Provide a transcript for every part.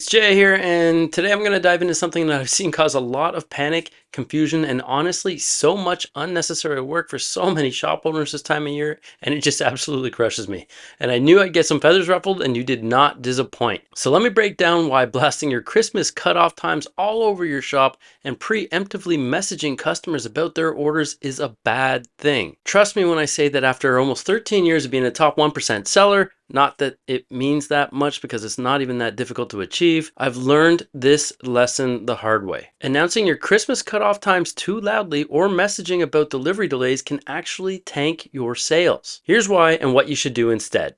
Jay here, and today I'm going to dive into something that I've seen cause a lot of panic, confusion, and honestly, so much unnecessary work for so many shop owners this time of year, and it just absolutely crushes me. And I knew I'd get some feathers ruffled, and you did not disappoint. So let me break down why blasting your Christmas cutoff times all over your shop and preemptively messaging customers about their orders is a bad thing. Trust me when I say that after almost 13 years of being a top 1% seller, not that it means that much because it's not even that difficult to achieve, I've learned this lesson the hard way. Announcing your Christmas cutoff times too loudly or messaging about delivery delays can actually tank your sales. Here's why and what you should do instead.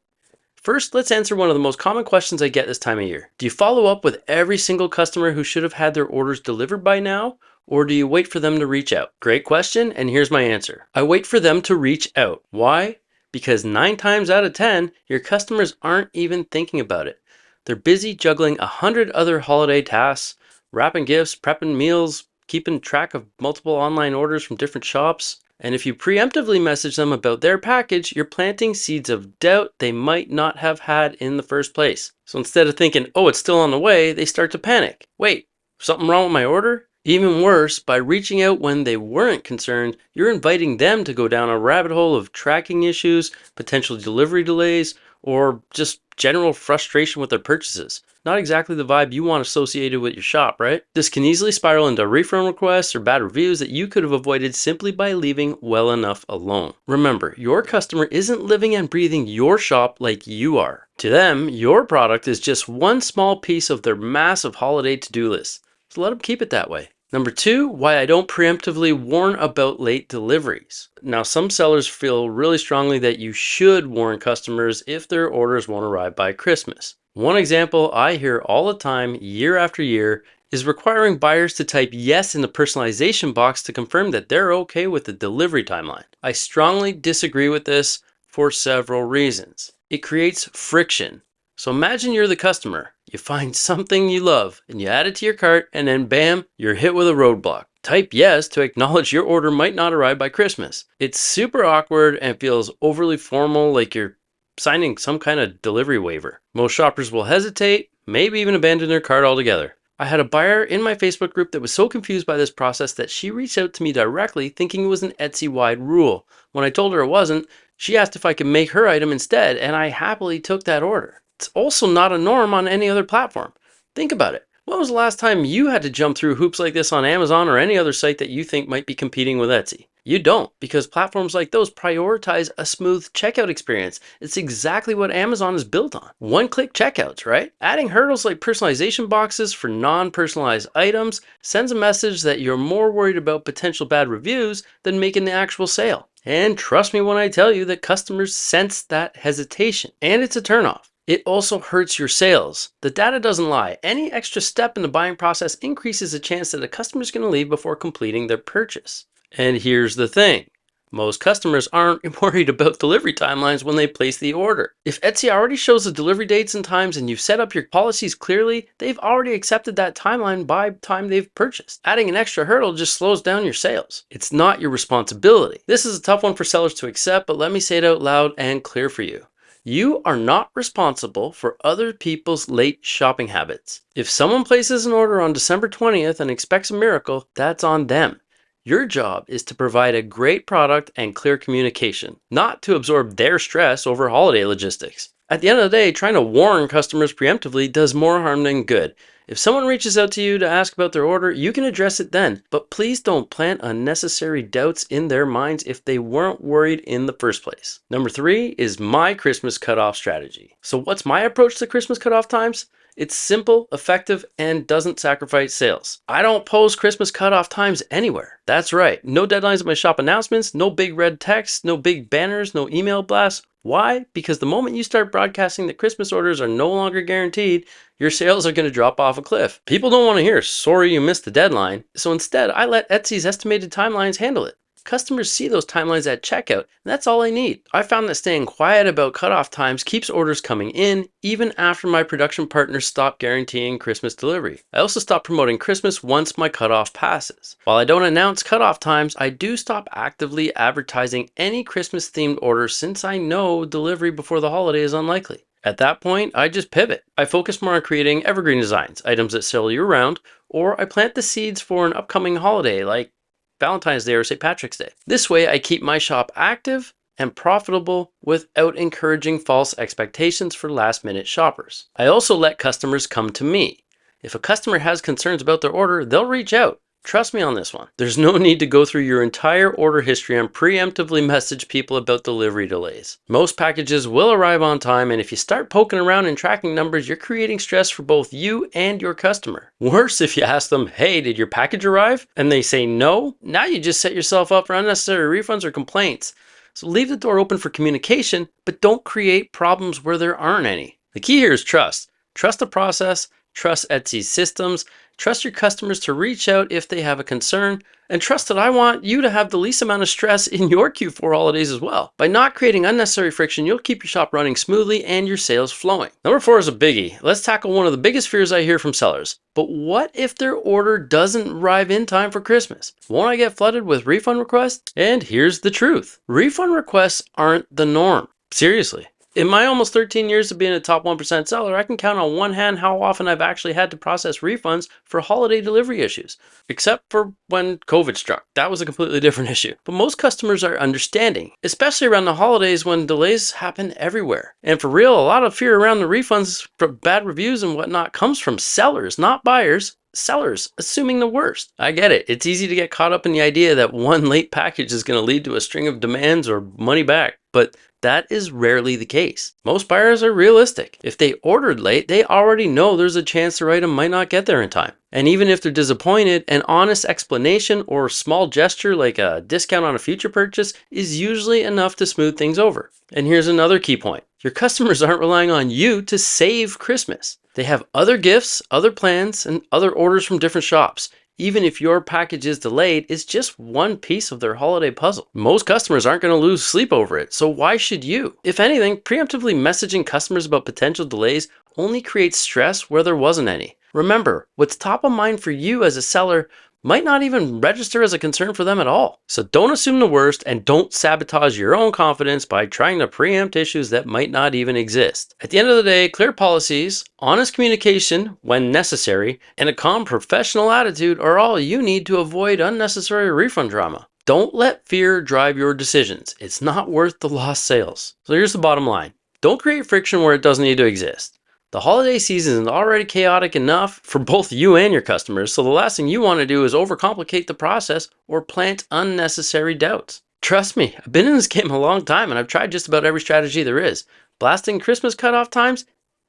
First, let's answer one of the most common questions I get this time of year. Do you follow up with every single customer who should have had their orders delivered by now? Or do you wait for them to reach out? Great question, and here's my answer. I wait for them to reach out. Why? Because 9 times out of 10, your customers aren't even thinking about it. They're busy juggling 100 other holiday tasks, wrapping gifts, prepping meals, keeping track of multiple online orders from different shops. And if you preemptively message them about their package, you're planting seeds of doubt they might not have had in the first place. So instead of thinking, oh, it's still on the way, they start to panic. Wait, something wrong with my order? Even worse, by reaching out when they weren't concerned, you're inviting them to go down a rabbit hole of tracking issues, potential delivery delays, or just general frustration with their purchases. Not exactly the vibe you want associated with your shop, right? This can easily spiral into refund requests or bad reviews that you could have avoided simply by leaving well enough alone. Remember, your customer isn't living and breathing your shop like you are. To them, your product is just one small piece of their massive holiday to-do list. So let them keep it that way. Number 2, why I don't preemptively warn about late deliveries. Now, some sellers feel really strongly that you should warn customers if their orders won't arrive by Christmas. One example I hear all the time, year after year, is requiring buyers to type yes in the personalization box to confirm that they're okay with the delivery timeline. I strongly disagree with this for several reasons. It creates friction. So imagine you're the customer, you find something you love and you add it to your cart and then bam, you're hit with a roadblock. Type yes to acknowledge your order might not arrive by Christmas. It's super awkward and feels overly formal, like you're signing some kind of delivery waiver. Most shoppers will hesitate, maybe even abandon their cart altogether. I had a buyer in my Facebook group that was so confused by this process that she reached out to me directly thinking it was an Etsy-wide rule. When I told her it wasn't, she asked if I could make her item instead, and I happily took that order. It's also not a norm on any other platform. Think about it. When was the last time you had to jump through hoops like this on Amazon or any other site that you think might be competing with Etsy? You don't, because platforms like those prioritize a smooth checkout experience. It's exactly what Amazon is built on. One-click checkouts, right? Adding hurdles like personalization boxes for non-personalized items sends a message that you're more worried about potential bad reviews than making the actual sale. And trust me when I tell you that customers sense that hesitation, and it's a turnoff. It also hurts your sales. The data doesn't lie. Any extra step in the buying process increases the chance that a customer is going to leave before completing their purchase. And here's the thing. Most customers aren't worried about delivery timelines when they place the order. If Etsy already shows the delivery dates and times and you've set up your policies clearly, they've already accepted that timeline by the time they've purchased. Adding an extra hurdle just slows down your sales. It's not your responsibility. This is a tough one for sellers to accept, but let me say it out loud and clear for you. You are not responsible for other people's late shopping habits. If someone places an order on December 20th and expects a miracle, that's on them. Your job is to provide a great product and clear communication, not to absorb their stress over holiday logistics. At the end of the day, trying to warn customers preemptively does more harm than good. If someone reaches out to you to ask about their order, you can address it then, but please don't plant unnecessary doubts in their minds if they weren't worried in the first place. Number 3 is my Christmas cutoff strategy. So what's my approach to Christmas cutoff times? It's simple, effective, and doesn't sacrifice sales. I don't post Christmas cutoff times anywhere. That's right. No deadlines in my shop announcements, no big red text, no big banners, no email blasts. Why? Because the moment you start broadcasting that Christmas orders are no longer guaranteed, your sales are going to drop off a cliff. People don't want to hear, sorry you missed the deadline. So instead, I let Etsy's estimated timelines handle it. Customers see those timelines at checkout, and that's all I need. I found that staying quiet about cutoff times keeps orders coming in, even after my production partners stop guaranteeing Christmas delivery. I also stopped promoting Christmas once my cutoff passes. While I don't announce cutoff times, I do stop actively advertising any Christmas-themed orders since I know delivery before the holiday is unlikely. At that point, I just pivot. I focus more on creating evergreen designs, items that sell year round, or I plant the seeds for an upcoming holiday like Valentine's Day or St. Patrick's Day. This way, I keep my shop active and profitable without encouraging false expectations for last minute shoppers. I also let customers come to me. If a customer has concerns about their order, they'll reach out. Trust me on this one. There's no need to go through your entire order history and preemptively message people about delivery delays. Most packages will arrive on time, and if you start poking around and tracking numbers, you're creating stress for both you and your customer. Worse, if you ask them, hey, did your package arrive? And they say no, now you just set yourself up for unnecessary refunds or complaints. So leave the door open for communication, but don't create problems where there aren't any. The key here is trust. Trust the process, trust Etsy's systems, trust your customers to reach out if they have a concern, and trust that I want you to have the least amount of stress in your Q4 holidays as well. By not creating unnecessary friction, you'll keep your shop running smoothly and your sales flowing. Number 4 is a biggie. Let's tackle one of the biggest fears I hear from sellers. But what if their order doesn't arrive in time for Christmas? Won't I get flooded with refund requests? And here's the truth. Refund requests aren't the norm. Seriously. In my almost 13 years of being a top 1% seller, I can count on one hand how often I've actually had to process refunds for holiday delivery issues. Except for when COVID struck. That was a completely different issue. But most customers are understanding, especially around the holidays when delays happen everywhere. And for real, a lot of fear around the refunds for bad reviews and whatnot comes from sellers, not buyers. Sellers assuming the worst. I get it. It's easy to get caught up in the idea that one late package is going to lead to a string of demands or money back. But that is rarely the case. Most buyers are realistic. If they ordered late, they already know there's a chance their item might not get there in time. And even if they're disappointed, an honest explanation or small gesture like a discount on a future purchase is usually enough to smooth things over. And here's another key point. Your customers aren't relying on you to save Christmas. They have other gifts, other plans, and other orders from different shops. Even if your package is delayed, it's just one piece of their holiday puzzle. Most customers aren't going to lose sleep over it, so why should you? If anything, preemptively messaging customers about potential delays only creates stress where there wasn't any. Remember, what's top of mind for you as a seller might not even register as a concern for them at all. So don't assume the worst and don't sabotage your own confidence by trying to preempt issues that might not even exist. At the end of the day, clear policies, honest communication when necessary, and a calm professional attitude are all you need to avoid unnecessary refund drama. Don't let fear drive your decisions. It's not worth the lost sales. So here's the bottom line. Don't create friction where it doesn't need to exist. The holiday season is already chaotic enough for both you and your customers, so the last thing you want to do is overcomplicate the process or plant unnecessary doubts. Trust me, I've been in this game a long time and I've tried just about every strategy there is. Blasting Christmas cutoff times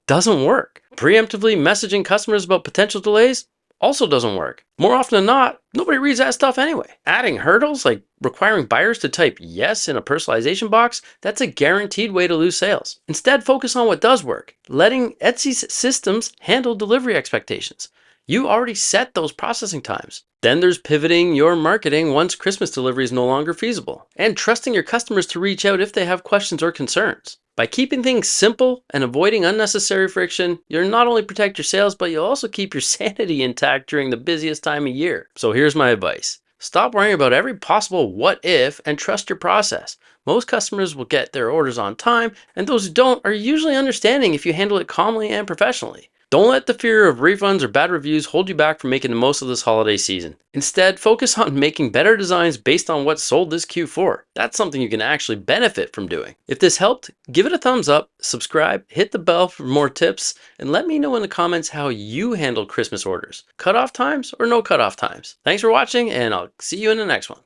doesn't work. Preemptively messaging customers about potential delays also doesn't work. More often than not, nobody reads that stuff anyway. Adding hurdles like requiring buyers to type yes in a personalization box, that's a guaranteed way to lose sales. Instead, focus on what does work, letting Etsy's systems handle delivery expectations. You already set those processing times. Then there's pivoting your marketing once Christmas delivery is no longer feasible, and trusting your customers to reach out if they have questions or concerns. By keeping things simple and avoiding unnecessary friction, you'll not only protect your sales, but you'll also keep your sanity intact during the busiest time of year. So here's my advice. Stop worrying about every possible what if and trust your process. Most customers will get their orders on time, and those who don't are usually understanding if you handle it calmly and professionally. Don't let the fear of refunds or bad reviews hold you back from making the most of this holiday season. Instead, focus on making better designs based on what sold this Q4. That's something you can actually benefit from doing. If this helped, give it a thumbs up, subscribe, hit the bell for more tips, and let me know in the comments how you handle Christmas orders. Cutoff times or no cutoff times? Thanks for watching, and I'll see you in the next one.